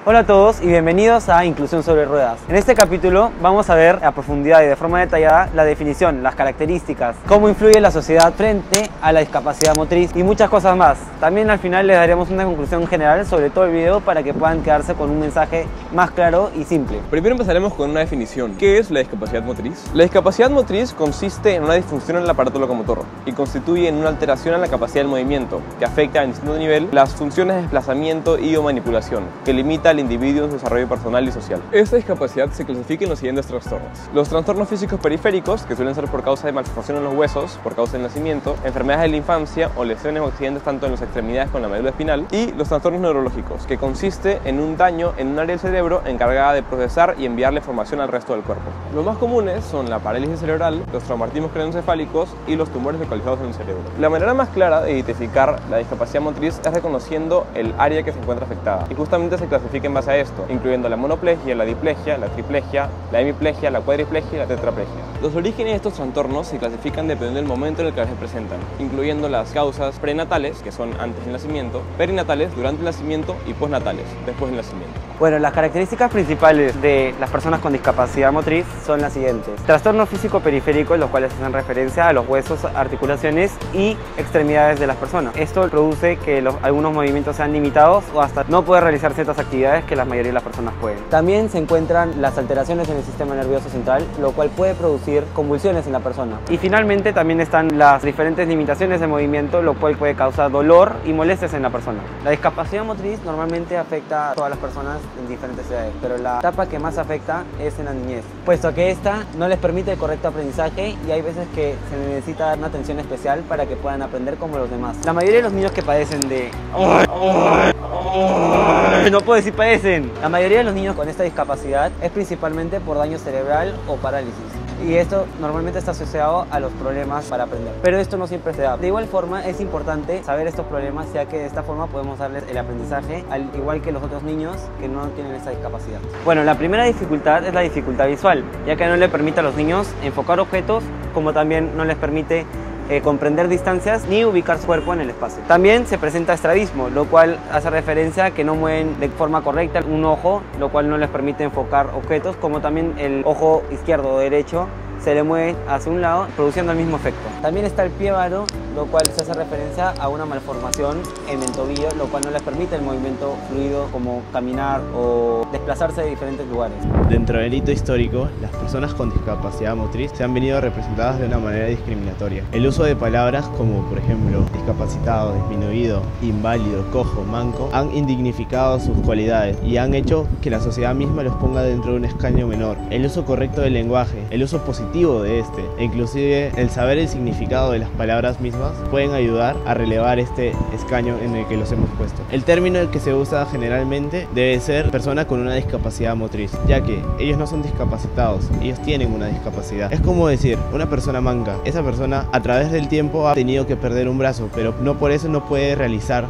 Hola a todos y bienvenidos a Inclusión sobre Ruedas. En este capítulo vamos a ver a profundidad y de forma detallada la definición, las características, cómo influye la sociedad frente a la discapacidad motriz y muchas cosas más. También al final les daremos una conclusión general sobre todo el video para que puedan quedarse con un mensaje más claro y simple. Primero empezaremos con una definición. ¿Qué es la discapacidad motriz? La discapacidad motriz consiste en una disfunción en el aparato locomotor y constituye en una alteración en la capacidad del movimiento que afecta a distinto nivel las funciones de desplazamiento y o manipulación, que limita al individuo en su desarrollo personal y social. Esta discapacidad se clasifica en los siguientes trastornos. Los trastornos físicos periféricos, que suelen ser por causa de malformación en los huesos, por causa del nacimiento, enfermedades de la infancia o lesiones o accidentes tanto en las extremidades como en la médula espinal, y los trastornos neurológicos, que consiste en un daño en un área del cerebro encargada de procesar y enviar la información al resto del cuerpo. Los más comunes son la parálisis cerebral, los traumatismos craneoencefálicos y los tumores localizados en el cerebro. La manera más clara de identificar la discapacidad motriz es reconociendo el área que se encuentra afectada, y justamente se clasifica en base a esto, incluyendo la monoplegia, la diplegia, la triplegia, la hemiplegia, la cuadriplegia y la tetraplegia. Los orígenes de estos trastornos se clasifican dependiendo del momento en el que se presentan, incluyendo las causas prenatales, que son antes del nacimiento, perinatales, durante el nacimiento y postnatales, después del nacimiento. Bueno, las características principales de las personas con discapacidad motriz son las siguientes. Trastornos físico-periféricos, los cuales hacen referencia a los huesos, articulaciones y extremidades de las personas. Esto produce que algunos movimientos sean limitados o hasta no poder realizar ciertas actividades que la mayoría de las personas pueden. También se encuentran las alteraciones en el sistema nervioso central, lo cual puede producir convulsiones en la persona. Y finalmente también están las diferentes limitaciones de movimiento, lo cual puede causar dolor y molestias en la persona. La discapacidad motriz normalmente afecta a todas las personas en diferentes edades, pero la etapa que más afecta es en la niñez, puesto que esta no les permite el correcto aprendizaje y hay veces que se necesita dar una atención especial para que puedan aprender como los demás. La mayoría de los niños que padecen de... No puedo decir padecen. La mayoría de los niños con esta discapacidad es principalmente por daño cerebral o parálisis. Y esto normalmente está asociado a los problemas para aprender. Pero esto no siempre se da. De igual forma es importante saber estos problemas, ya que de esta forma podemos darles el aprendizaje al igual que los otros niños que no tienen esta discapacidad. Bueno, la primera dificultad es la dificultad visual, ya que no le permite a los niños enfocar objetos, como también no les permite comprender distancias ni ubicar su cuerpo en el espacio. También se presenta estrabismo, lo cual hace referencia a que no mueven de forma correcta un ojo, lo cual no les permite enfocar objetos, como también el ojo izquierdo o derecho se le mueve hacia un lado, produciendo el mismo efecto. También está el pie varo, lo cual se hace referencia a una malformación en el tobillo, lo cual no les permite el movimiento fluido como caminar o desplazarse de diferentes lugares. Dentro del hito histórico, las personas con discapacidad motriz se han venido representadas de una manera discriminatoria. El uso de palabras como, por ejemplo, discapacitado, disminuido, inválido, cojo, manco, han indignificado sus cualidades y han hecho que la sociedad misma los ponga dentro de un escaño menor. El uso correcto del lenguaje, el uso positivo de este, e inclusive el saber el significado de las palabras mismas pueden ayudar a relevar este escaño en el que los hemos puesto. El término que se usa generalmente debe ser persona con una discapacidad motriz, ya que ellos no son discapacitados, ellos tienen una discapacidad. Es como decir, una persona manca, esa persona a través del tiempo ha tenido que perder un brazo, pero no por eso no puede realizar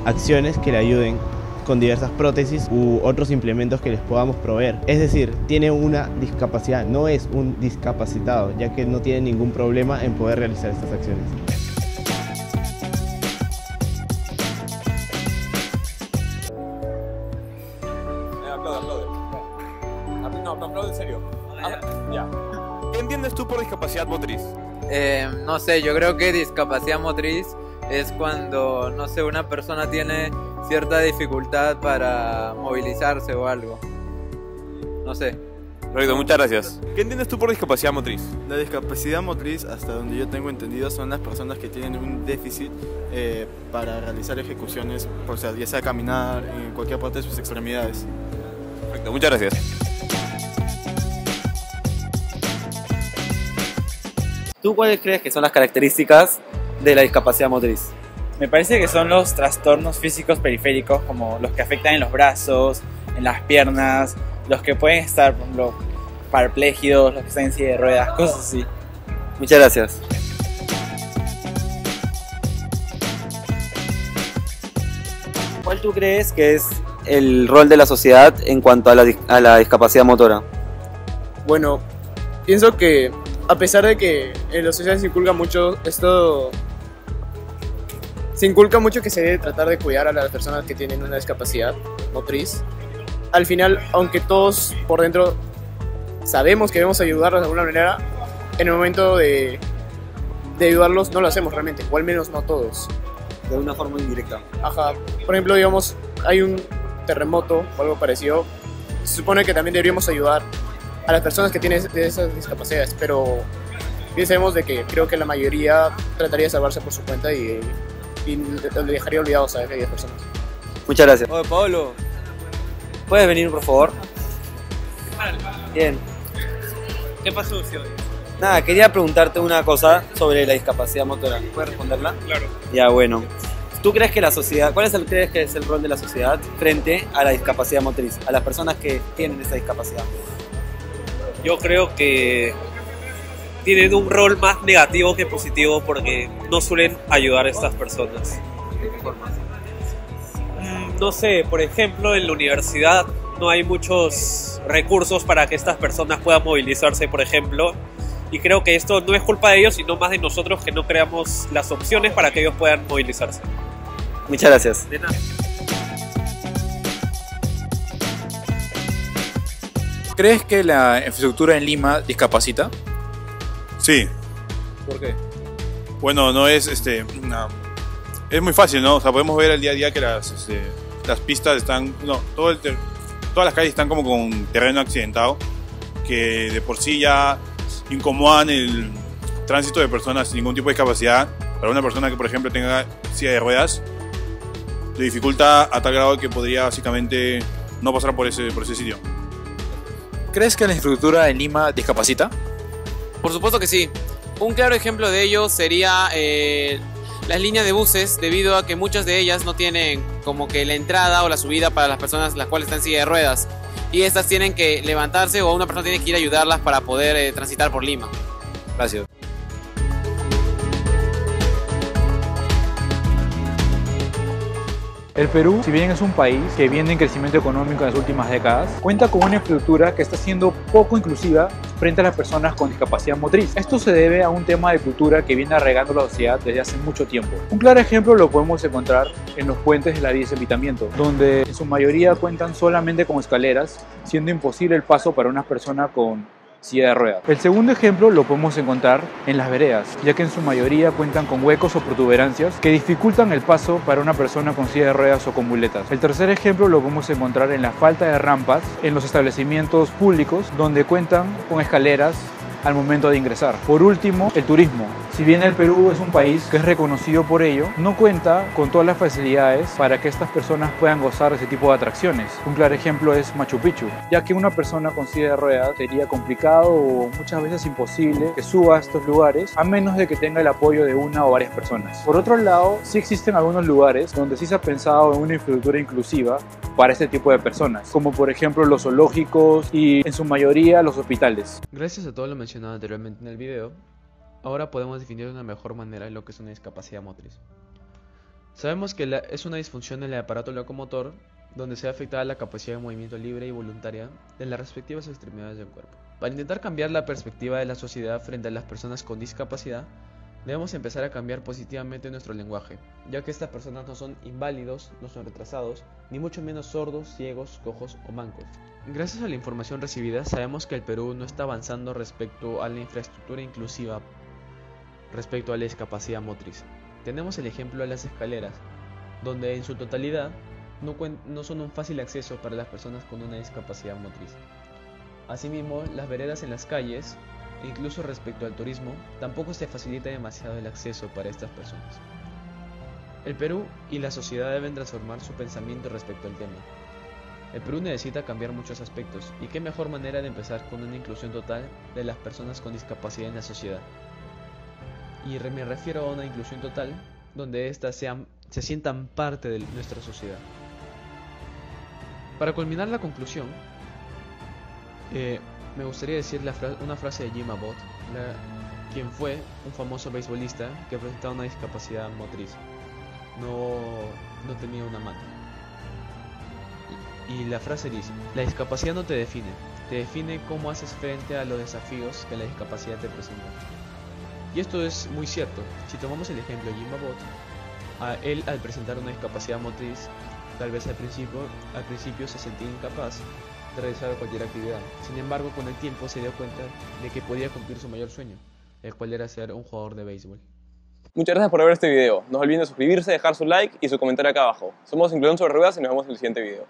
acciones que le ayuden con diversas prótesis u otros implementos que les podamos proveer. Es decir, tiene una discapacidad, no es un discapacitado, ya que no tiene ningún problema en poder realizar estas acciones. Aplaude en serio. Ya. ¿Qué entiendes tú por discapacidad motriz? No sé, yo creo que discapacidad motriz es cuando, no sé, una persona tiene cierta dificultad para movilizarse o algo. No sé. Perfecto, muchas gracias. ¿Qué entiendes tú por discapacidad motriz? La discapacidad motriz, hasta donde yo tengo entendido, son las personas que tienen un déficit para realizar ejecuciones, o sea, ya sea caminar en cualquier parte de sus extremidades. Perfecto, muchas gracias. ¿Tú cuáles crees que son las características de la discapacidad motriz? Me parece que son los trastornos físicos periféricos, como los que afectan en los brazos, en las piernas, los que pueden estar, por ejemplo, parapléjicos, los que están en silla de ruedas, cosas así. Muchas gracias. ¿Cuál tú crees que es el rol de la sociedad en cuanto a la discapacidad motora? Bueno, pienso que a pesar de que en la sociedad se inculca mucho que se debe tratar de cuidar a las personas que tienen una discapacidad motriz, al final, aunque todos por dentro sabemos que debemos ayudarlos de alguna manera, en el momento de ayudarlos no lo hacemos realmente, o al menos no todos. De una forma indirecta. Ajá. Por ejemplo, digamos, hay un terremoto o algo parecido. Se supone que también deberíamos ayudar a las personas que tienen esas discapacidades, pero bien sabemos de que creo que la mayoría trataría de salvarse por su cuenta y le dejaría olvidados a aquellas personas. Muchas gracias. Oye, Pablo, ¿puedes venir, por favor? Bien. ¿Qué pasó usted hoy? Nada, quería preguntarte una cosa sobre la discapacidad motora. ¿Puedes responderla? Claro. Ya, bueno. ¿Tú crees que la sociedad, crees que es el rol de la sociedad frente a la discapacidad motriz, a las personas que tienen esa discapacidad? Yo creo que tienen un rol más negativo que positivo porque no suelen ayudar a estas personas. ¿De qué forma? No sé, por ejemplo, en la universidad no hay muchos recursos para que estas personas puedan movilizarse, por ejemplo. Y creo que esto no es culpa de ellos, sino más de nosotros que no creamos las opciones para que ellos puedan movilizarse. Muchas gracias. De nada. ¿Crees que la infraestructura en Lima discapacita? Sí. ¿Por qué? Bueno, no es es muy fácil, ¿no? O sea, podemos ver el día a día que las pistas están, todas las calles están como con terreno accidentado, que de por sí ya incomodan el tránsito de personas sin ningún tipo de discapacidad. Para una persona que, por ejemplo, tenga silla de ruedas, le dificulta a tal grado que podría básicamente no pasar por ese sitio. ¿Crees que la infraestructura en Lima discapacita? Por supuesto que sí. Un claro ejemplo de ello sería las líneas de buses, debido a que muchas de ellas no tienen como que la entrada o la subida para las personas las cuales están en silla de ruedas. Y estas tienen que levantarse o una persona tiene que ir a ayudarlas para poder transitar por Lima. Gracias. El Perú, si bien es un país que viene en crecimiento económico en las últimas décadas, cuenta con una infraestructura que está siendo poco inclusiva frente a las personas con discapacidad motriz. Esto se debe a un tema de cultura que viene arraigando la sociedad desde hace mucho tiempo. Un claro ejemplo lo podemos encontrar en los puentes de la vía de desembitamiento, donde en su mayoría cuentan solamente con escaleras, siendo imposible el paso para una persona con silla de ruedas. El segundo ejemplo lo podemos encontrar en las veredas, ya que en su mayoría cuentan con huecos o protuberancias que dificultan el paso para una persona con silla de ruedas o con muletas. El tercer ejemplo lo podemos encontrar en la falta de rampas en los establecimientos públicos, donde cuentan con escaleras al momento de ingresar. Por último, el turismo. Si bien el Perú es un país que es reconocido por ello, no cuenta con todas las facilidades para que estas personas puedan gozar de ese tipo de atracciones. Un claro ejemplo es Machu Picchu, ya que una persona con silla de ruedas sería complicado o muchas veces imposible que suba a estos lugares, a menos de que tenga el apoyo de una o varias personas. Por otro lado, sí existen algunos lugares donde sí se ha pensado en una infraestructura inclusiva para este tipo de personas, como por ejemplo los zoológicos y en su mayoría los hospitales. Gracias a todo lo mencionado anteriormente en el video, ahora podemos definir de una mejor manera lo que es una discapacidad motriz. Sabemos que es una disfunción en el aparato locomotor donde se ve afectada la capacidad de movimiento libre y voluntaria de las respectivas extremidades del cuerpo. Para intentar cambiar la perspectiva de la sociedad frente a las personas con discapacidad, debemos empezar a cambiar positivamente nuestro lenguaje, ya que estas personas no son inválidos, no son retrasados, ni mucho menos sordos, ciegos, cojos o mancos. Gracias a la información recibida, sabemos que el Perú no está avanzando respecto a la infraestructura inclusiva respecto a la discapacidad motriz. Tenemos el ejemplo de las escaleras, donde en su totalidad no son un fácil acceso para las personas con una discapacidad motriz. Asimismo, las veredas en las calles, incluso respecto al turismo, tampoco se facilita demasiado el acceso para estas personas. El Perú y la sociedad deben transformar su pensamiento respecto al tema. El Perú necesita cambiar muchos aspectos, y qué mejor manera de empezar con una inclusión total de las personas con discapacidad en la sociedad. Y me refiero a una inclusión total donde éstas se sientan parte de nuestra sociedad. Para culminar la conclusión, me gustaría decir una frase de Jim Abbott, quien fue un famoso beisbolista que presentaba una discapacidad motriz. No tenía una mano. Y la frase dice: la discapacidad no te define cómo haces frente a los desafíos que la discapacidad te presenta. Y esto es muy cierto. Si tomamos el ejemplo de Jim Abbott, él al presentar una discapacidad motriz Tal vez al principio se sentía incapaz de realizar cualquier actividad. Sin embargo, con el tiempo se dio cuenta de que podía cumplir su mayor sueño, el cual era ser un jugador de béisbol. Muchas gracias por ver este video. No olviden suscribirse, dejar su like y su comentario acá abajo. Somos Inclusión sobre Ruedas y nos vemos en el siguiente video.